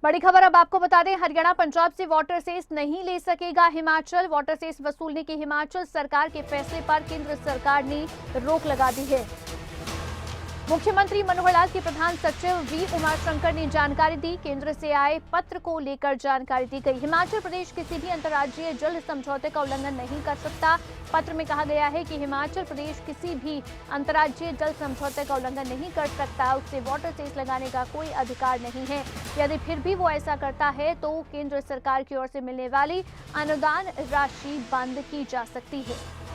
बड़ी खबर अब आपको बता दें, हरियाणा पंजाब से वाटर सेस नहीं ले सकेगा हिमाचल। वाटर सेस वसूलने के हिमाचल सरकार के फैसले पर केंद्र सरकार ने रोक लगा दी है। मुख्यमंत्री मनोहर लाल के प्रधान सचिव वी उमाशंकर ने जानकारी दी। केंद्र से आए पत्र को लेकर जानकारी दी गई। हिमाचल प्रदेश किसी भी अंतर्राज्यीय जल समझौते का उल्लंघन नहीं कर सकता। पत्र में कहा गया है कि हिमाचल प्रदेश किसी भी अंतर्राज्यीय जल समझौते का उल्लंघन नहीं कर सकता। उससे वाटर सेस लगाने का कोई अधिकार नहीं है। यदि फिर भी वो ऐसा करता है तो केंद्र सरकार की ओर से मिलने वाली अनुदान राशि बंद की जा सकती है।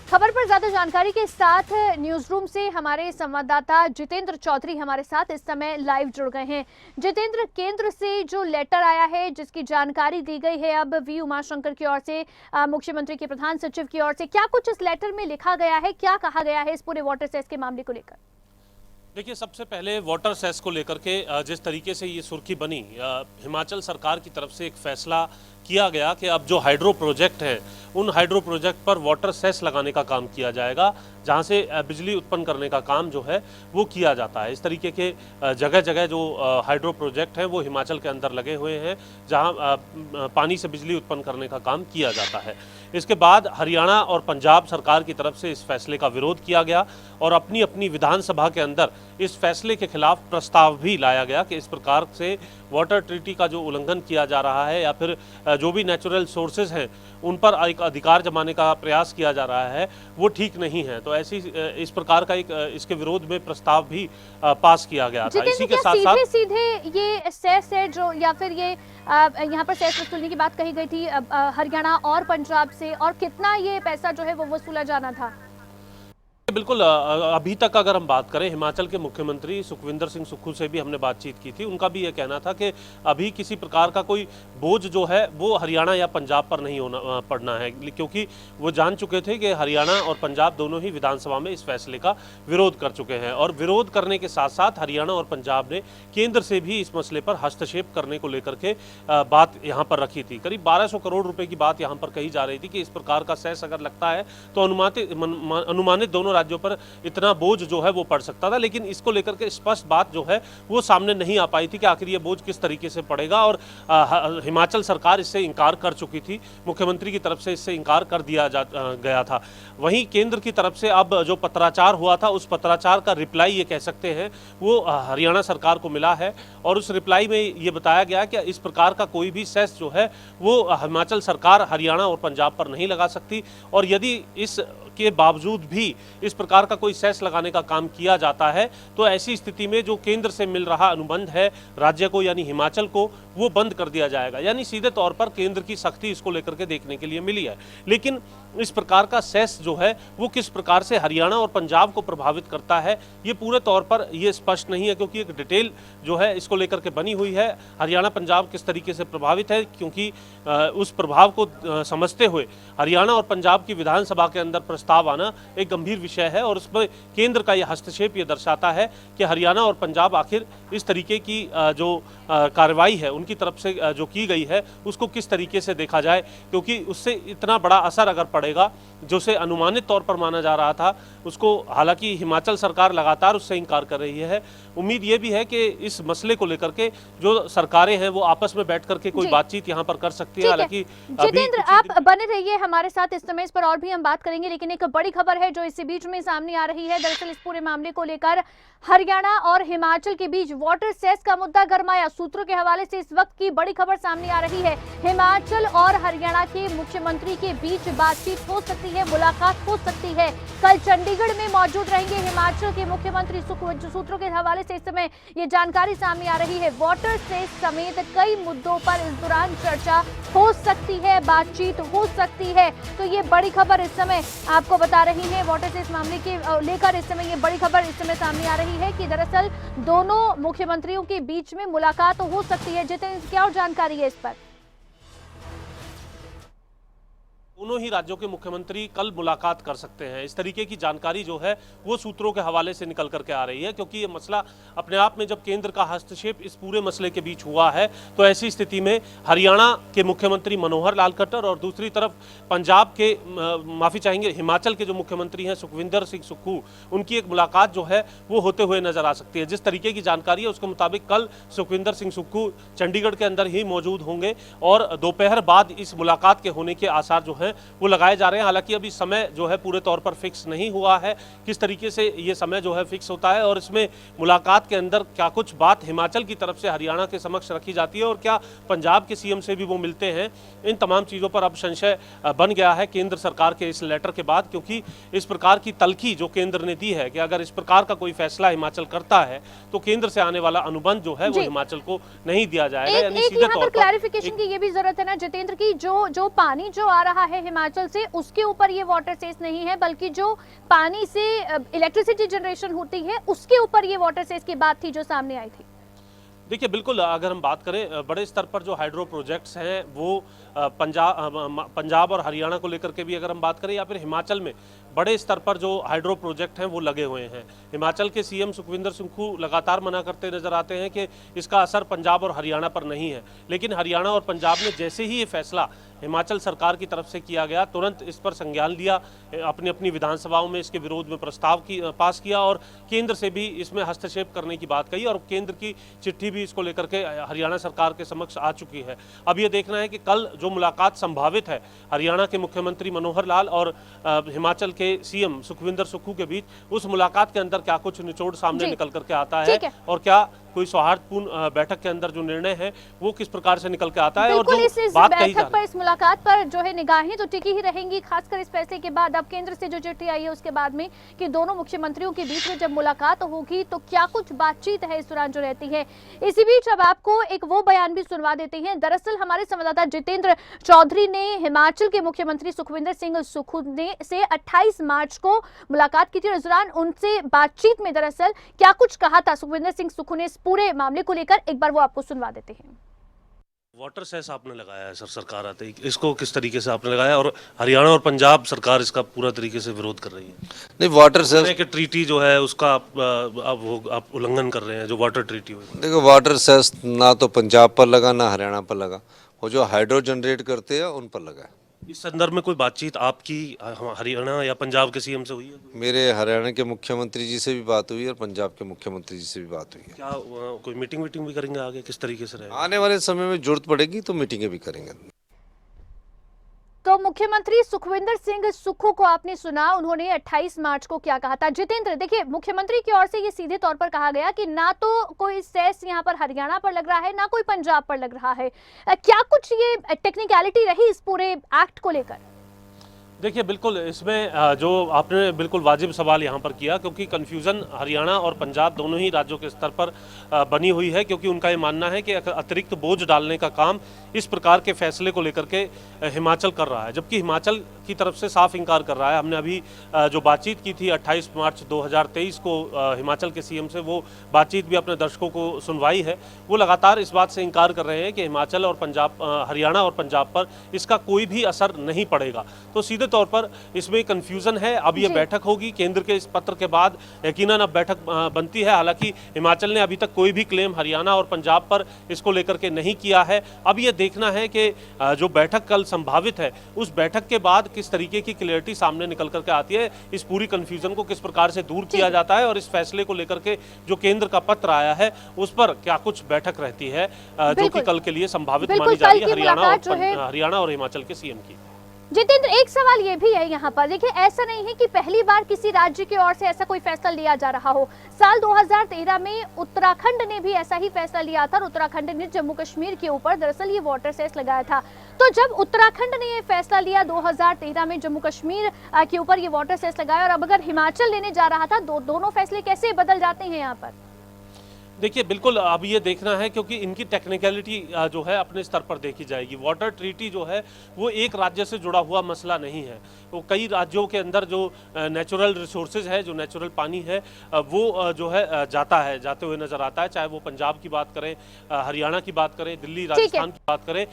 खबर पर ज्यादा जानकारी के साथ न्यूज रूम से हमारे संवाददाता जितेंद्र चौधरी हमारे साथ इस समय लाइव जुड़ गए हैं। जितेंद्र, केंद्र से जो लेटर आया है जिसकी जानकारी दी गई है अब वी उमाशंकर की ओर से, मुख्यमंत्री के प्रधान सचिव की ओर से, क्या कुछ इस लेटर में लिखा गया है, क्या कहा गया है इस पूरे वाटर सेस के मामले को लेकर? देखिए, सबसे पहले वाटर सेस को लेकर के जिस तरीके से ये सुर्खी बनी, हिमाचल सरकार की तरफ से एक फैसला किया गया कि अब जो हाइड्रो प्रोजेक्ट हैं उन हाइड्रो प्रोजेक्ट पर वाटर सेस लगाने का काम किया जाएगा, जहां से बिजली उत्पन्न करने का काम जो है वो किया जाता है। इस तरीके के जगह जगह जो हाइड्रो प्रोजेक्ट हैं वो हिमाचल के अंदर लगे हुए हैं, जहां पानी से बिजली उत्पन्न करने का काम किया जाता है। इसके बाद हरियाणा और पंजाब सरकार की तरफ से इस फैसले का विरोध किया गया और अपनी अपनी विधानसभा के अंदर इस फैसले के खिलाफ प्रस्ताव भी लाया गया कि इस प्रकार से वाटर ट्रीटी का जो उल्लंघन किया जा रहा है या फिर जो भी नेचुरल सोर्सेज हैं उन पर एक अधिकार जमाने का प्रयास किया जा रहा है वो ठीक नहीं है। तो ऐसी इस प्रकार का एक इसके विरोध में प्रस्ताव भी पास किया गया था। इसी के साथ साथ सीधे ये सेस है जो, या फिर ये यहाँ पर सेस वसूलने की बात कही गई थी हरियाणा और पंजाब से, और कितना ये पैसा जो है वो वसूला जाना था? बिल्कुल, अभी तक अगर हम बात करें, हिमाचल के मुख्यमंत्री सुखविंदर सिंह सुक्खू से भी हमने बातचीत की थी। उनका भी ये कहना था कि अभी किसी प्रकार का कोई बोझ जो है वो हरियाणा या पंजाब पर नहीं पड़ना है, क्योंकि वो जान चुके थे कि हरियाणा और पंजाब दोनों ही विधानसभा में इस फैसले का विरोध कर चुके हैं। और विरोध करने के साथ साथ हरियाणा और पंजाब ने केंद्र से भी इस मसले पर हस्तक्षेप करने को लेकर के बात यहाँ पर रखी थी। करीब 1200 करोड़ रुपए की बात यहाँ पर कही जा रही थी कि इस प्रकार का सेस अगर लगता है तो अनुमानित दोनों राज्यों पर इतना बोझ जो है वो पड़ सकता था। लेकिन इसको लेकर के स्पष्ट बात जो है वो सामने नहीं आ पाई थी कि आखिर ये बोझ किस तरीके से पड़ेगा, और हिमाचल सरकार इससे इनकार कर चुकी थी। मुख्यमंत्री की तरफ से इससे इनकार कर दिया गया था। वहीं केंद्र की तरफ से अब जो पत्राचार हुआ था उस पत्राचार का रिप्लाई ये कह सकते हैं वो हरियाणा सरकार को मिला है, और उस रिप्लाई में ये बताया गया कि इस प्रकार का कोई भी सेस जो है वो हिमाचल सरकार हरियाणा और पंजाब पर नहीं लगा सकती। और यदि इस के बावजूद भी इस प्रकार का कोई सेस लगाने का काम किया जाता है तो ऐसी स्थिति में जो केंद्र से मिल रहा अनुबंध है राज्य को यानी हिमाचल को, वो बंद कर दिया जाएगा। यानी सीधे तौर पर केंद्र की सख्ती इसको लेकर के देखने के लिए मिली है। लेकिन इस प्रकार का सेस जो है वो किस प्रकार से हरियाणा और पंजाब को प्रभावित करता है ये पूरे तौर पर ये स्पष्ट नहीं है, क्योंकि एक डिटेल जो है इसको लेकर के बनी हुई है। हरियाणा पंजाब किस तरीके से प्रभावित है, क्योंकि उस प्रभाव को समझते हुए हरियाणा और पंजाब की विधानसभा के अंदर प्रस्ताव आना एक गंभीर विषय है, और उसमें केंद्र का यह हस्तक्षेप ये दर्शाता है कि हरियाणा और पंजाब आखिर इस तरीके की जो कार्रवाई है उनकी तरफ से जो की गई है उसको किस तरीके से देखा जाए, क्योंकि उससे इतना बड़ा असर अगर पड़ेगा जो से अनुमानित तौर पर माना जा रहा था उसको, हालांकि हिमाचल सरकार लगातार उससे इनकार कर रही है। उम्मीद ये भी है कि इस मसले को लेकर के जो सरकारें हैं वो आपस में बैठ करके कोई बातचीत यहाँ पर कर सकती है। हालांकि जितेंद्र, आप बने रहिए हमारे साथ, इस समय इस पर और भी हम बात करेंगे। लेकिन एक बड़ी खबर है जो इसी बीच में सामने आ रही है। दरअसल इस पूरे मामले को लेकर हरियाणा और हिमाचल के बीच वाटर सेस का मुद्दा गरमाया। सूत्रों के हवाले से इस वक्त की बड़ी खबर सामने आ रही है। हिमाचल और हरियाणा के मुख्यमंत्री के बीच बातचीत हो सकती है, मुलाकात हो सकती है। कल चंडीगढ़ में मौजूद रहेंगे हिमाचल के मुख्यमंत्री। सूत्रों के हवाले से इस समय ये जानकारी सामने आ रही है। वाटर सेस समेत कई मुद्दों पर इस दौरान चर्चा हो सकती है, बातचीत हो सकती है। तो ये बड़ी खबर इस समय आपको बता रही है। वाटर सेस मामले के लेकर इस समय ये बड़ी खबर इस समय सामने आ रही है कि दरअसल दोनों मुख्यमंत्रियों के बीच में मुलाकात हो सकती है। जितेंद्र, क्या और जानकारी है इस पर? दोनों ही राज्यों के मुख्यमंत्री कल मुलाकात कर सकते हैं। इस तरीके की जानकारी जो है वो सूत्रों के हवाले से निकल करके आ रही है, क्योंकि ये मसला अपने आप में जब केंद्र का हस्तक्षेप इस पूरे मसले के बीच हुआ है, तो ऐसी स्थिति में हरियाणा के मुख्यमंत्री मनोहर लाल खट्टर और दूसरी तरफ पंजाब के माफ़ी चाहेंगे हिमाचल के जो मुख्यमंत्री हैं सुखविंदर सिंह सुक्खू, उनकी एक मुलाकात जो है वो होते हुए नजर आ सकती है। जिस तरीके की जानकारी है उसके मुताबिक कल सुखविंदर सिंह सुक्खू चंडीगढ़ के अंदर ही मौजूद होंगे और दोपहर बाद इस मुलाकात के होने के आसार जो हैं वो लगाए जा रहे हैं। हालांकि अभी समय जो है पूरे तौर पर फिक्स नहीं हुआ है, किस तरीके से ये समय जो है फिक्स होता है और इसमें मुलाकात के अंदर क्या कुछ बात हिमाचल की तरफ से हरियाणा के समक्ष रखी जाती है और क्या पंजाब के सीएम से भी वो मिलते हैं, इन तमाम चीज़ों पर अब संशय बन गया है केंद्र सरकार के इस लेटर के बाद, क्योंकि इस प्रकार की तलखी जो केंद्र ने दी है कि अगर इस प्रकार का कोई फैसला हिमाचल करता है तो केंद्र से आने वाला अनुबंध जो है वो हिमाचल को नहीं दिया जाएगा। यानी सीधे तौर पर क्लैरिफिकेशन की ये भी जरूरत है ना जितेंद्र की, जो पानी जो आ रहा है हिमाचल से उसके ऊपर ये वाटर सेस नहीं है, बल्कि जो पानी से इलेक्ट्रिसिटी जनरेशन होती है उसके ऊपर ये वाटर सेस की बात थी जो सामने आई थी। देखिए बिल्कुल, अगर हम बात करें बड़े स्तर पर जो हाइड्रो प्रोजेक्ट्स हैं वो पंजाब और हरियाणा को लेकर के भी अगर हम बात करें या फिर हिमाचल में बड़े स्तर पर जो हाइड्रो प्रोजेक्ट हैं वो लगे हुए हैं। हिमाचल के सीएम सुखविंदर सुक्खू लगातार मना करते नजर आते हैं कि इसका असर पंजाब और हरियाणा पर नहीं है, लेकिन हरियाणा और पंजाब ने जैसे ही ये फैसला हिमाचल सरकार की तरफ से किया गया तुरंत इस पर संज्ञान लिया, अपनी अपनी विधानसभाओं में इसके विरोध में प्रस्ताव पास किया और केंद्र से भी इसमें हस्तक्षेप करने की बात कही और केंद्र की चिट्ठी भी इसको लेकर के हरियाणा सरकार के समक्ष आ चुकी है। अब ये देखना है कि कल जो मुलाकात संभावित है हरियाणा के मुख्यमंत्री मनोहर लाल और हिमाचल के सीएम सुखविंदर सुक्खू के बीच, उस मुलाकात के अंदर क्या कुछ निचोड़ सामने निकल करके आता है और क्या कोई सौहार्दपूर्ण बैठक के अंदर जो निर्णय है वो किस प्रकार से निकल के आता है। और जो इस बात कही बैठक पर, इस मुलाकात पर जो है निगाहें तो टिकी ही रहेंगी, खासकर इस फैसले के बाद। अब केंद्र से जो चिट्ठी आई है उसके बाद में कि दोनों मुख्यमंत्रियों के बीच में जब मुलाकात होगी तो क्या कुछ बातचीत है इस दौरान जो रहती है। इसी बीच अब आपको एक वो बयान भी सुनवा देते हैं। दरअसल हमारे संवाददाता जितेंद्र चौधरी ने हिमाचल के मुख्यमंत्री सुखविंदर सिंह सुक्खू से 28 मार्च को मुलाकात की थी। इस दौरान उनसे बातचीत में दरअसल क्या कुछ कहा था सुखविंदर सिंह सुक्खू ने पूरे मामले को लेकर, एक बार वो आपको सुनवा देते हैं। वाटर सेस आपने लगाया है सर, सरकार आते ही इसको किस तरीके से आपने लगाया और हरियाणा और पंजाब सरकार इसका पूरा तरीके से विरोध कर रही है? नहीं, वाटर सेस के ट्रीटी जो है उसका आप उल्लंघन कर रहे हैं, जो वाटर ट्रीटी हुई। देखो, वाटर सेस ना तो पंजाब पर लगा ना हरियाणा पर लगा, वो जो हाइड्रो जनरेट करते हैं उन पर लगा है। इस संदर्भ में कोई बातचीत आपकी हरियाणा या पंजाब के सीएम से हुई है? मेरे हरियाणा के मुख्यमंत्री जी से भी बात हुई है और पंजाब के मुख्यमंत्री जी से भी बात हुई है। क्या कोई मीटिंग भी करेंगे आगे, किस तरीके से रहेगा? आने वाले समय में जरूरत पड़ेगी तो मीटिंगें भी करेंगे। तो मुख्यमंत्री सुखविंदर सिंह सुक्खू को आपने सुना, उन्होंने 28 मार्च को क्या कहा था। जितेंद्र, देखिए मुख्यमंत्री की ओर से ये सीधे तौर पर कहा गया कि ना तो कोई सेस यहाँ पर हरियाणा पर लग रहा है ना कोई पंजाब पर लग रहा है। क्या कुछ ये टेक्निकलिटी रही इस पूरे एक्ट को लेकर? देखिए बिल्कुल, इसमें जो आपने बिल्कुल वाजिब सवाल यहाँ पर किया, क्योंकि कन्फ्यूज़न हरियाणा और पंजाब दोनों ही राज्यों के स्तर पर बनी हुई है, क्योंकि उनका ये मानना है कि अतिरिक्त बोझ डालने का काम इस प्रकार के फैसले को लेकर के हिमाचल कर रहा है, जबकि हिमाचल की तरफ से साफ इनकार कर रहा है। हमने अभी जो बातचीत की थी 28 मार्च 2023 को हिमाचल के सीएम से, वो बातचीत भी अपने दर्शकों को सुनवाई है। वो लगातार इस बात से इनकार कर रहे हैं कि हिमाचल और पंजाब, हरियाणा और पंजाब पर इसका कोई भी असर नहीं पड़ेगा। तो सीधे तौर पर इसमें कंफ्यूजन है। अब ये बैठक होगी केंद्र के इस पत्र के बाद, यकीनन अब बैठक बनती है। हालांकि हिमाचल ने अभी तक कोई भी क्लेम हरियाणा और पंजाब पर इसको लेकर के नहीं किया है। अब ये देखना है कि जो बैठक कल संभावित है उस बैठक के बाद किस तरीके की क्लियरिटी सामने निकल करके आती है, इस पूरी कंफ्यूजन को किस प्रकार से दूर किया जाता है और इस फैसले को लेकर के जो केंद्र का पत्र आया है उस पर क्या कुछ बैठक रहती है, जो कि कल के लिए संभावित मानी जा रही है हरियाणा और हिमाचल के सीएम की। जितेंद्र, एक सवाल ये भी है यहाँ पर, देखिए ऐसा नहीं है कि पहली बार किसी राज्य की ओर से ऐसा कोई फैसला लिया जा रहा हो। साल 2013 में उत्तराखंड ने भी ऐसा ही फैसला लिया था और उत्तराखंड ने जम्मू कश्मीर के ऊपर दरअसल ये वाटर सेस लगाया था। तो जब उत्तराखंड ने ये फैसला लिया 2013 में जम्मू कश्मीर के ऊपर ये वाटर सेस लगाया, और अब अगर हिमाचल लेने जा रहा था, दोनों फैसले कैसे बदल जाते हैं यहाँ पर? देखिए बिल्कुल, अब ये देखना है क्योंकि इनकी टेक्निकलिटी जो है अपने स्तर पर देखी जाएगी। वाटर ट्रीटी जो है वो एक राज्य से जुड़ा हुआ मसला नहीं है, वो कई राज्यों के अंदर जो नेचुरल रिसोर्सेज है, जो नेचुरल पानी है, वो जो है जाते हुए नजर आता है। चाहे वो पंजाब की बात करें, हरियाणा की बात करें, दिल्ली राजस्थान की बात करें।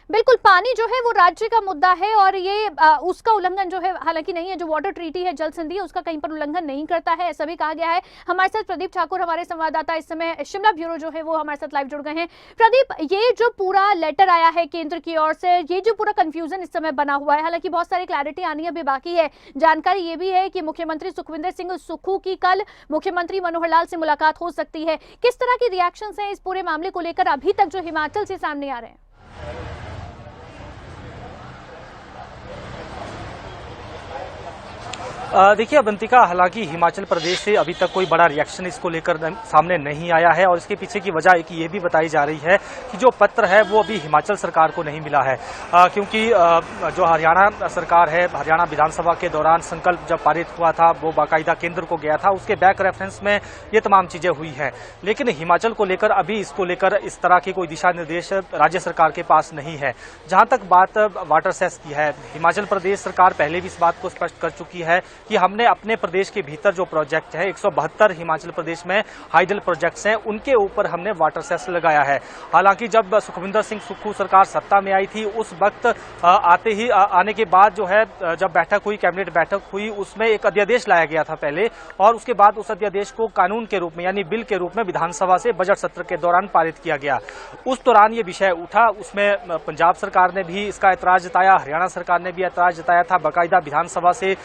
बिल्कुल, पानी जो है वो राज्य का मुद्दा है और ये उसका उल्लंघन जो है हालांकि नहीं है। जो वाटर ट्रीटी है, जल संधि है, उसका कहीं पर उल्लंघन नहीं करता है, ऐसा भी कहा गया है। हमारे साथ प्रदीप ठाकुर हमारे संवाददाता इस समय शिमला ब्यूरो जो है वो हमारे साथ लाइव जुड़ गए हैं। प्रदीप, ये जो पूरा लेटर आया है केंद्र की ओर से, ये जो पूरा कंफ्यूजन इस समय बना हुआ है, हालांकि बहुत सारी क्लैरिटी आनी अभी बाकी है। जानकारी ये भी है कि मुख्यमंत्री सुखविंदर सिंह सुक्खू की कल मुख्यमंत्री मनोहर लाल से मुलाकात हो सकती है। किस तरह की रिएक्शंस हैं इस पूरे मामले को लेकर अभी तक जो हिमाचल से सामने आ रहे हैं? देखिए अवंतिका, हालांकि हिमाचल प्रदेश से अभी तक कोई बड़ा रिएक्शन इसको लेकर सामने नहीं आया है और इसके पीछे की वजह एक ये भी बताई जा रही है कि जो पत्र है वो अभी हिमाचल सरकार को नहीं मिला है, क्योंकि जो हरियाणा सरकार है, हरियाणा विधानसभा के दौरान संकल्प जब पारित हुआ था वो बाकायदा केंद्र को गया था, उसके बैक रेफरेंस में ये तमाम चीजें हुई हैं। लेकिन हिमाचल को लेकर अभी इसको लेकर इस तरह के कोई दिशा निर्देश राज्य सरकार के पास नहीं है। जहां तक बात वाटर सेस की है, हिमाचल प्रदेश सरकार पहले भी इस बात को स्पष्ट कर चुकी है कि हमने अपने प्रदेश के भीतर जो प्रोजेक्ट है 172 हिमाचल प्रदेश में हाइडल प्रोजेक्ट्स हैं, उनके ऊपर हमने वाटर सेस लगाया है। हालांकि जब सुखविंदर सिंह सुक्खू सरकार सत्ता में आई थी उस वक्त आने के बाद जो है जब बैठक हुई, कैबिनेट बैठक हुई, उसमें एक अध्यादेश लाया गया था पहले और उसके बाद उस अध्यादेश को कानून के रूप में यानी बिल के रूप में विधानसभा से बजट सत्र के दौरान पारित किया गया। उस दौरान ये विषय उठा, उसमें पंजाब सरकार ने भी इसका ऐतराज जताया, हरियाणा सरकार ने भी ऐतराज जताया था, बाकायदा विधानसभा से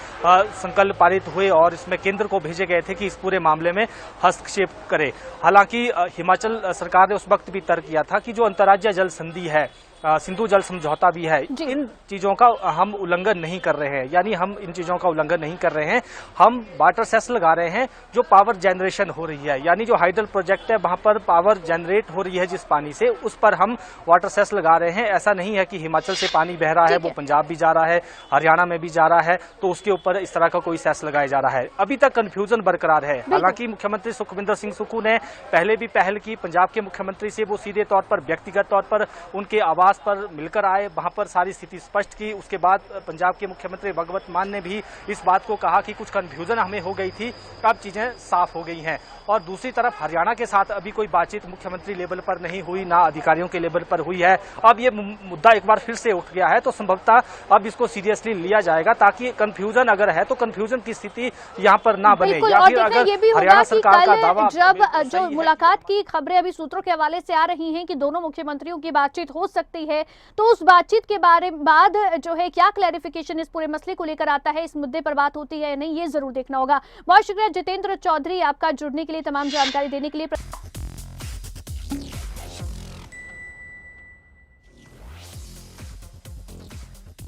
संकल्प पारित हुए और इसमें केंद्र को भेजे गए थे कि इस पूरे मामले में हस्तक्षेप करे। हालांकि हिमाचल सरकार ने उस वक्त भी तर्क किया था कि जो अंतर्राज्यीय जल संधि है, सिंधु जल समझौता भी है, इन चीजों का हम उल्लंघन नहीं कर रहे हैं, यानी हम इन चीजों का उल्लंघन नहीं कर रहे हैं। हम वाटर सेस लगा रहे हैं जो पावर जनरेशन हो रही है, यानी जो हाइडल प्रोजेक्ट है वहां पर पावर जनरेट हो रही है जिस पानी से, उस पर हम वाटर सेस लगा रहे हैं। ऐसा नहीं है कि हिमाचल से पानी बह रहा है वो पंजाब भी जा रहा है, हरियाणा में भी जा रहा है, तो उसके ऊपर इस तरह का कोई सेस लगाया जा रहा है। अभी तक कंफ्यूजन बरकरार है। हालांकि मुख्यमंत्री सुखविंदर सिंह सुक्खू ने पहले भी पहल की, पंजाब के मुख्यमंत्री से वो सीधे तौर पर व्यक्तिगत तौर पर उनके आवास पर मिलकर आए, वहां पर सारी स्थिति स्पष्ट की। उसके बाद पंजाब के मुख्यमंत्री भगवत मान ने भी इस बात को कहा कि कुछ कंफ्यूजन हमें हो गई थी, अब चीजें साफ हो गई हैं। और दूसरी तरफ हरियाणा के साथ अभी कोई बातचीत मुख्यमंत्री लेवल पर नहीं हुई, ना अधिकारियों के लेवल पर हुई है। अब ये मुद्दा एक बार फिर से उठ गया है, तो संभवतः अब इसको सीरियसली लिया जाएगा ताकि कंफ्यूजन अगर है तो कंफ्यूजन की स्थिति यहाँ पर ना बने। या फिर अगर हरियाणा सरकार का दावा जब जो मुलाकात की खबरें अभी सूत्रों के हवाले से आ रही हैं कि दोनों मुख्यमंत्रियों की बातचीत हो सकती है, तो उस बातचीत के बाद जो है क्या क्लैरिफिकेशन इस पूरे मसले को लेकर आता है, इस मुद्दे पर बात होती है या नहीं, ये जरूर देखना होगा। बहुत शुक्रिया जितेंद्र चौधरी आपका जुड़ने के लिए, तमाम जानकारी देने के लिए।